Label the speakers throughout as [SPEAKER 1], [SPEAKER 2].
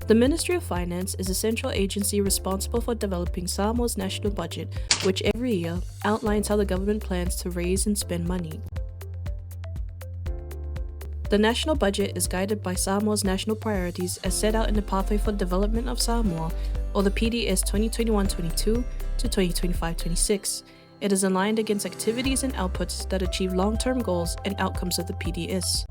[SPEAKER 1] The Ministry of Finance is a central agency responsible for developing Samoa's national budget, which every year outlines how the government plans to raise and spend money. The national budget is guided by Samoa's national priorities as set out in the Pathway for Development of Samoa, or the PDS 2021-22 to 2025-26. It is aligned against activities and outputs that achieve long-term goals and outcomes of the PDS.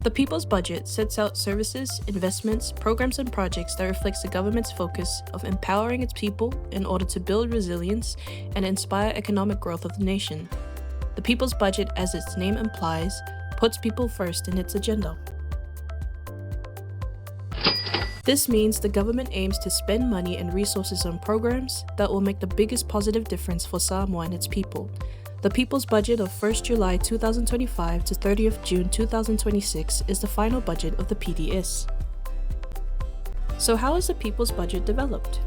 [SPEAKER 1] The People's Budget sets out services, investments, programs and projects that reflects the government's focus of empowering its people in order to build resilience and inspire economic growth of the nation. The People's Budget, as its name implies, puts people first in its agenda. This means the government aims to spend money and resources on programs that will make the biggest positive difference for Samoa and its people. The People's Budget of 1st July 2025 to 30th June 2026 is the final budget of the PDS. So how is the People's Budget developed?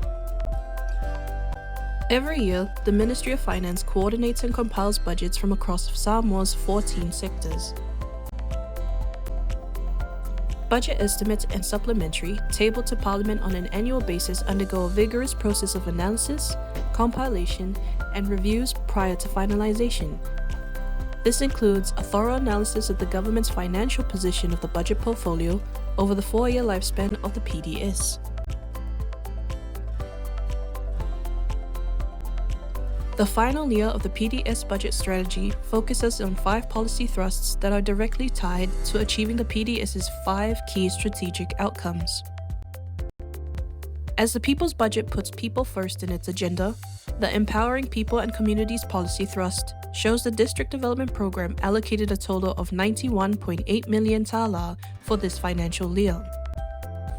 [SPEAKER 1] Every year, the Ministry of Finance coordinates and compiles budgets from across Samoa's 14 sectors. Budget estimates and supplementary, tabled to Parliament on an annual basis, undergo a vigorous process of analysis, compilation, and reviews prior to finalization. This includes a thorough analysis of the government's financial position of the budget portfolio over the 4-year lifespan of the PDS. The final year of the PDS budget strategy focuses on 5 policy thrusts that are directly tied to achieving the PDS's 5 key strategic outcomes. As the People's Budget puts people first in its agenda, the Empowering People and Communities Policy Thrust shows the District Development Program allocated a total of 91.8 million tala for this financial year.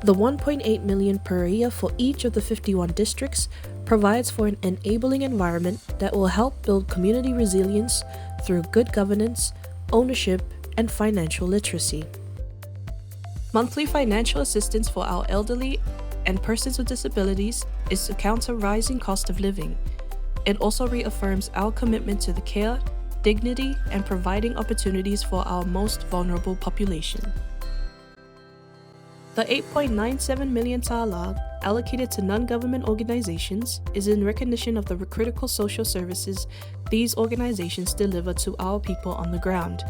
[SPEAKER 1] The 1.8 million per year for each of the 51 districts provides for an enabling environment that will help build community resilience through good governance, ownership, and financial literacy. Monthly financial assistance for our elderly and persons with disabilities is to counter rising cost of living. It also reaffirms our commitment to the care, dignity, and providing opportunities for our most vulnerable population. The 8.97 million tala allocated to non-government organizations is in recognition of the critical social services these organizations deliver to our people on the ground.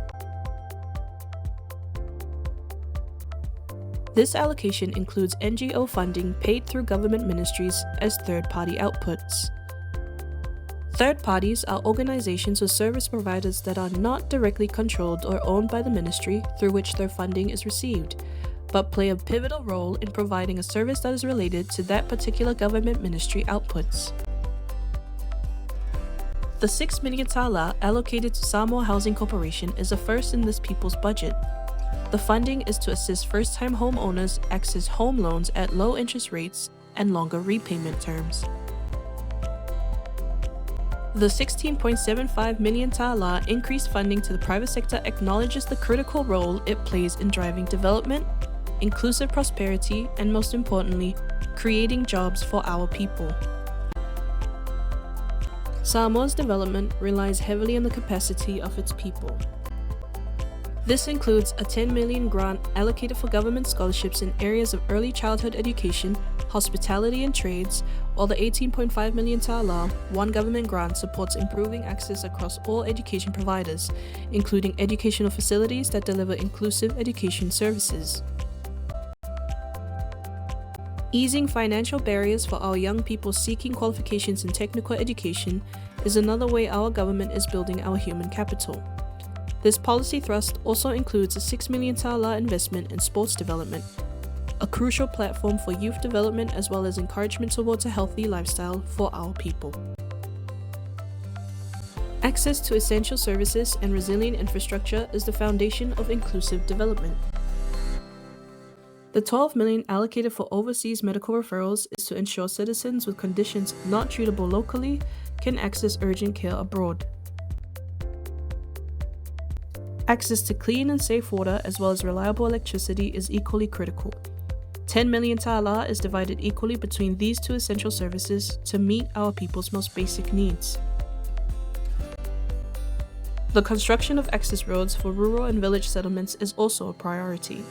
[SPEAKER 1] This allocation includes NGO funding paid through government ministries as third-party outputs. Third parties are organizations or service providers that are not directly controlled or owned by the ministry through which their funding is received, but play a pivotal role in providing a service that is related to that particular government ministry outputs. The 6 million tala allocated to Samoa Housing Corporation is a first in this People's Budget. The funding is to assist first-time homeowners access home loans at low interest rates and longer repayment terms. The 16.75 million tala increased funding to the private sector acknowledges the critical role it plays in driving development, inclusive prosperity, and most importantly, creating jobs for our people. Samoa's development relies heavily on the capacity of its people. This includes a 10 million grant allocated for government scholarships in areas of early childhood education, hospitality and trades, while the 18.5 million tala, one government grant supports improving access across all education providers, including educational facilities that deliver inclusive education services. Easing financial barriers for our young people seeking qualifications in technical education is another way our government is building our human capital. This policy thrust also includes a 6 million tala investment in sports development, a crucial platform for youth development as well as encouragement towards a healthy lifestyle for our people. Access to essential services and resilient infrastructure is the foundation of inclusive development. The 12 million allocated for overseas medical referrals is to ensure citizens with conditions not treatable locally can access urgent care abroad. Access to clean and safe water as well as reliable electricity is equally critical. 10 million tala is divided equally between these two essential services to meet our people's most basic needs. The construction of access roads for rural and village settlements is also a priority.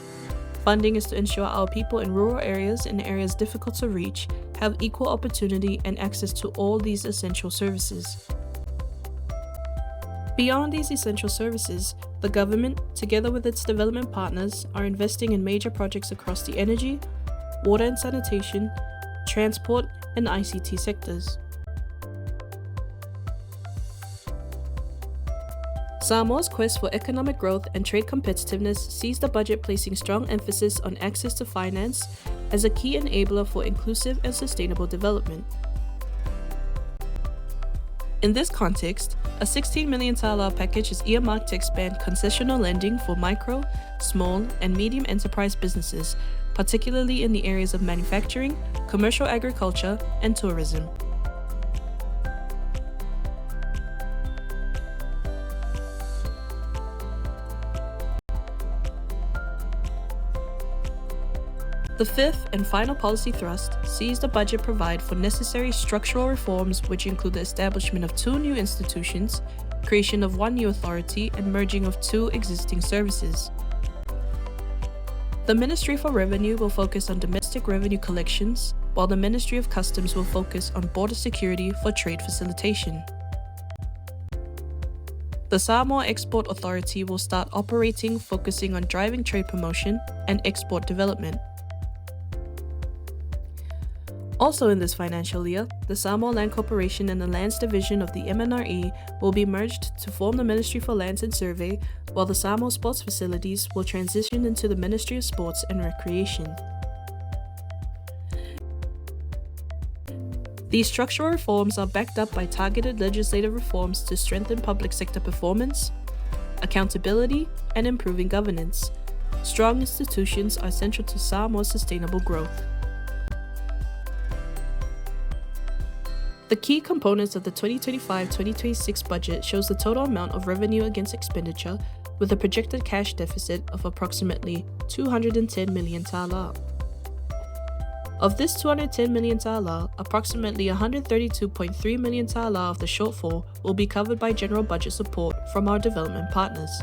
[SPEAKER 1] Funding is to ensure our people in rural areas and areas difficult to reach have equal opportunity and access to all these essential services. Beyond these essential services, the government, together with its development partners, are investing in major projects across the energy, water and sanitation, transport, and ICT sectors. Samoa's quest for economic growth and trade competitiveness sees the budget placing strong emphasis on access to finance as a key enabler for inclusive and sustainable development. In this context, a 16 million tala package is earmarked to expand concessional lending for micro, small, and medium enterprise businesses, particularly in the areas of manufacturing, commercial agriculture, and tourism. The fifth and final policy thrust sees the budget provide for necessary structural reforms, which include the establishment of 2 new institutions, creation of 1 new authority, and merging of 2 existing services. The Ministry for Revenue will focus on domestic revenue collections, while the Ministry of Customs will focus on border security for trade facilitation. The Samoa Export Authority will start operating, focusing on driving trade promotion and export development. Also in this financial year, the Samoa Land Corporation and the Lands Division of the MNRE will be merged to form the Ministry for Lands and Survey, while the Samoa Sports Facilities will transition into the Ministry of Sports and Recreation. These structural reforms are backed up by targeted legislative reforms to strengthen public sector performance, accountability, and improving governance. Strong institutions are central to Samoa's sustainable growth. The key components of the 2025-2026 budget shows the total amount of revenue against expenditure, with a projected cash deficit of approximately 210 million tala. Of this 210 million tala, approximately 132.3 million tala of the shortfall will be covered by general budget support from our development partners.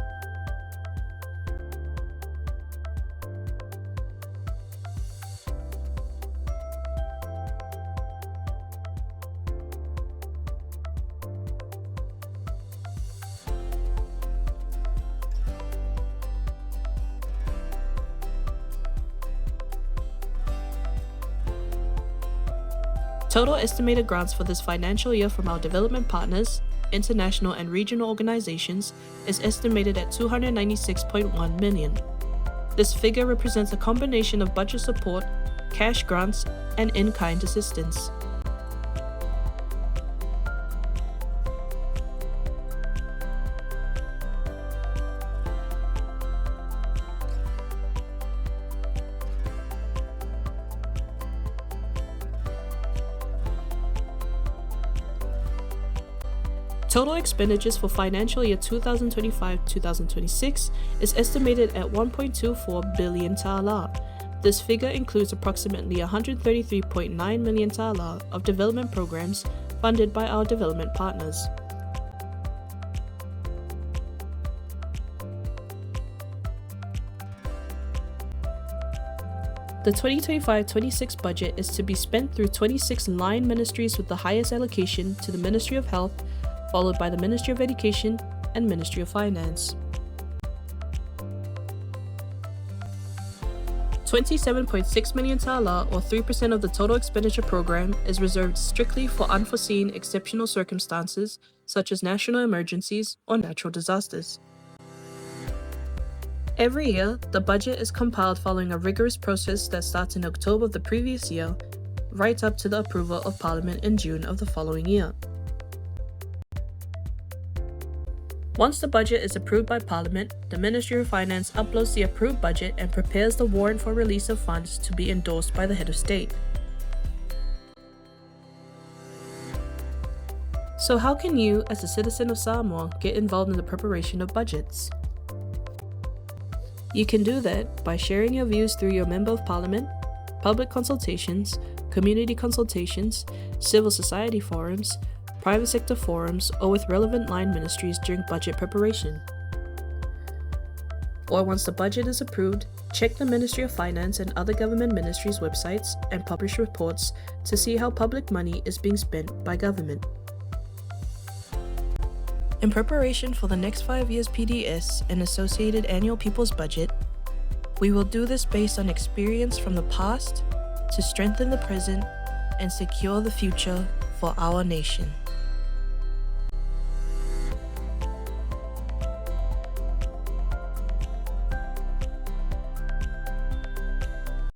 [SPEAKER 1] Total estimated grants for this financial year from our development partners, international and regional organizations, is estimated at 296.1 million. This figure represents a combination of budget support, cash grants, and in-kind assistance. Total expenditures for financial year 2025-2026 is estimated at 1.24 billion tala. This figure includes approximately 133.9 million tala of development programs funded by our development partners. The 2025-26 budget is to be spent through 26 line ministries, with the highest allocation to the Ministry of Health, followed by the Ministry of Education and Ministry of Finance. 27.6 million tala, or 3% of the total expenditure program, is reserved strictly for unforeseen exceptional circumstances such as national emergencies or natural disasters. Every year, the budget is compiled following a rigorous process that starts in October of the previous year, right up to the approval of Parliament in June of the following year. Once the budget is approved by Parliament, the Ministry of Finance uploads the approved budget and prepares the warrant for release of funds to be endorsed by the head of state. So how can you, as a citizen of Samoa, get involved in the preparation of budgets? You can do that by sharing your views through your Member of Parliament, public consultations, community consultations, civil society forums, private sector forums, or with relevant line ministries during budget preparation. or once the budget is approved, check the Ministry of Finance and other government ministries' websites and publish reports to see how public money is being spent by government. In preparation for the next 5 years PDS and associated annual People's Budget, we will do this based on experience from the past to strengthen the present and secure the future for our nation.